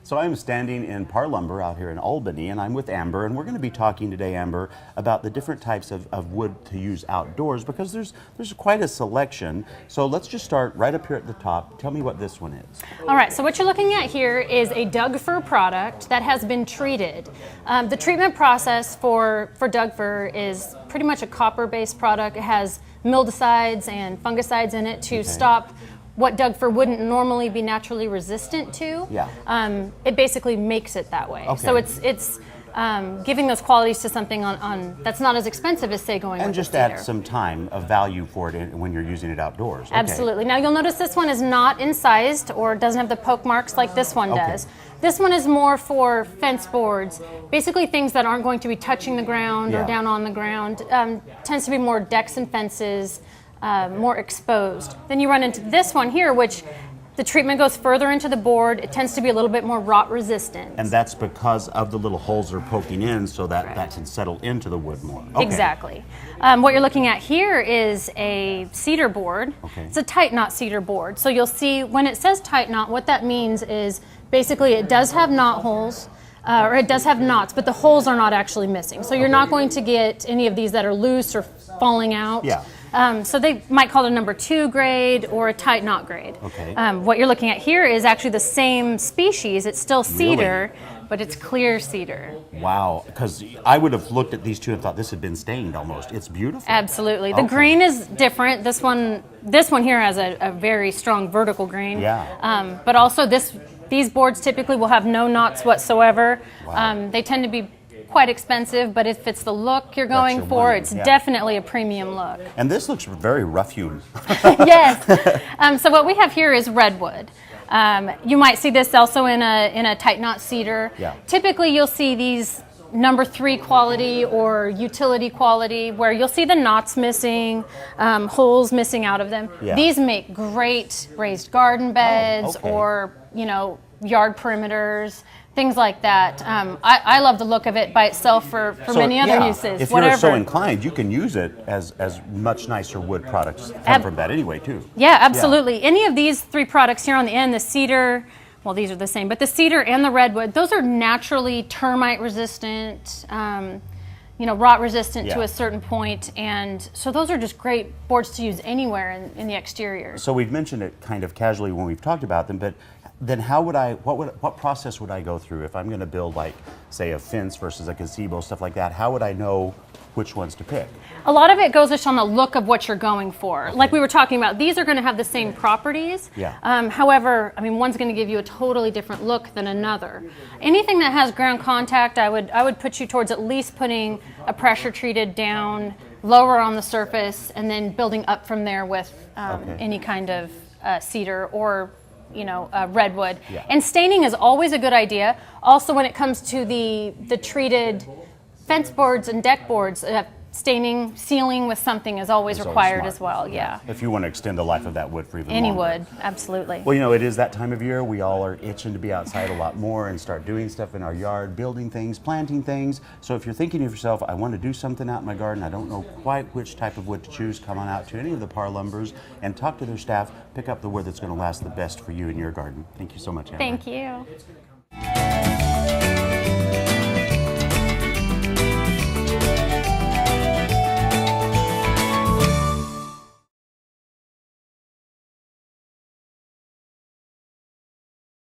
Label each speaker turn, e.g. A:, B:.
A: So I'm standing in Parr Lumber out here in Albany, and I'm with Amber, and we're going to be talking today, Amber, about the different types of wood to use outdoors, because there's quite a selection. So let's just start right up here at the top. Tell me what this one is.
B: All right, so what you're looking at here is a Doug fir product that has been treated. The treatment process for Doug fir is pretty much a copper-based product. It has mildicides and fungicides in it to stop what Doug fir wouldn't normally be naturally resistant to.
A: Yeah.
B: It basically makes it that way.
A: Okay.
B: So it's giving those qualities to something on that's not as expensive as, say, going
A: And
B: with
A: just
B: the cedar.
A: add some time of value for it when you're using it outdoors. Okay.
B: Absolutely. Now you'll notice this one is not incised or doesn't have the poke marks like this one does. This one is more for fence boards, basically things that aren't going to be touching the ground or down on the ground. Tends to be more decks and fences, more exposed. Then you run into this one here, which the treatment goes further into the board. It tends to be a little bit more rot resistant.
A: And that's because of the little holes they're poking in, so that that can settle into the wood more. Okay.
B: Exactly. What you're looking at here is a cedar board.
A: Okay.
B: It's a tight knot cedar board. So you'll see when it says tight knot, what that means is basically it does have knot holes. Or it does have knots, but the holes are not actually missing. So you're not going to get any of these that are loose or falling out.
A: Yeah.
B: So they might call it a number 2 grade or a tight knot grade.
A: Okay.
B: What you're looking at here is actually the same species. It's still cedar, but it's clear cedar.
A: Wow, because I would have looked at these two and thought this had been stained almost. It's beautiful.
B: Absolutely. The grain is different. This one here has a very strong vertical grain.
A: Yeah.
B: But also these boards typically will have no knots whatsoever.
A: Wow.
B: They tend to be quite expensive, but if it's the look you're going for, it's definitely a premium look.
A: And this looks very rough-hewn.
B: Yes. So what we have here is redwood. You might see this also in a tight knot cedar.
A: Yeah.
B: Typically you'll see these number 3 quality or utility quality where you'll see the knots missing, holes missing out of them.
A: Yeah.
B: These make great raised garden beds or, yard perimeters, things like that. I love the look of it by itself for many other uses.
A: If you're so inclined, you can use it as much nicer wood products come from that anyway too.
B: Yeah, absolutely. Any of these 3 products here on the end, the cedar, well, these are the same, but the cedar and the redwood, those are naturally termite resistant, rot resistant to a certain point, and so those are just great boards to use anywhere in the exterior.
A: So we've mentioned it kind of casually when we've talked about them, but then what process would I go through if I'm going to build, like, say, a fence versus a gazebo, stuff like that? How would I know which ones to pick?
B: A lot of it goes just on the look of what you're going for. Okay. Like we were talking about, these are going to have the same properties.
A: Yeah.
B: However, one's going to give you a totally different look than another. Anything that has ground contact, I would put you towards at least putting a pressure treated down, lower on the surface, and then building up from there with any kind of cedar or redwood.
A: Yeah.
B: And staining is always a good idea. Also, when it comes to the treated fence boards and deck boards, staining, sealing with something is always required as well. Yeah.
A: If you want to extend the life of that wood for even
B: any
A: longer.
B: wood, absolutely.
A: Well, it is that time of year. We all are itching to be outside a lot more and start doing stuff in our yard, building things, planting things. So if you're thinking of yourself, I want to do something out in my garden, I don't know quite which type of wood to choose, come on out to any of the Parr Lumbers and talk to their staff. Pick up the wood that's going to last the best for you in your garden. Thank you so much, Amber.
B: Thank you.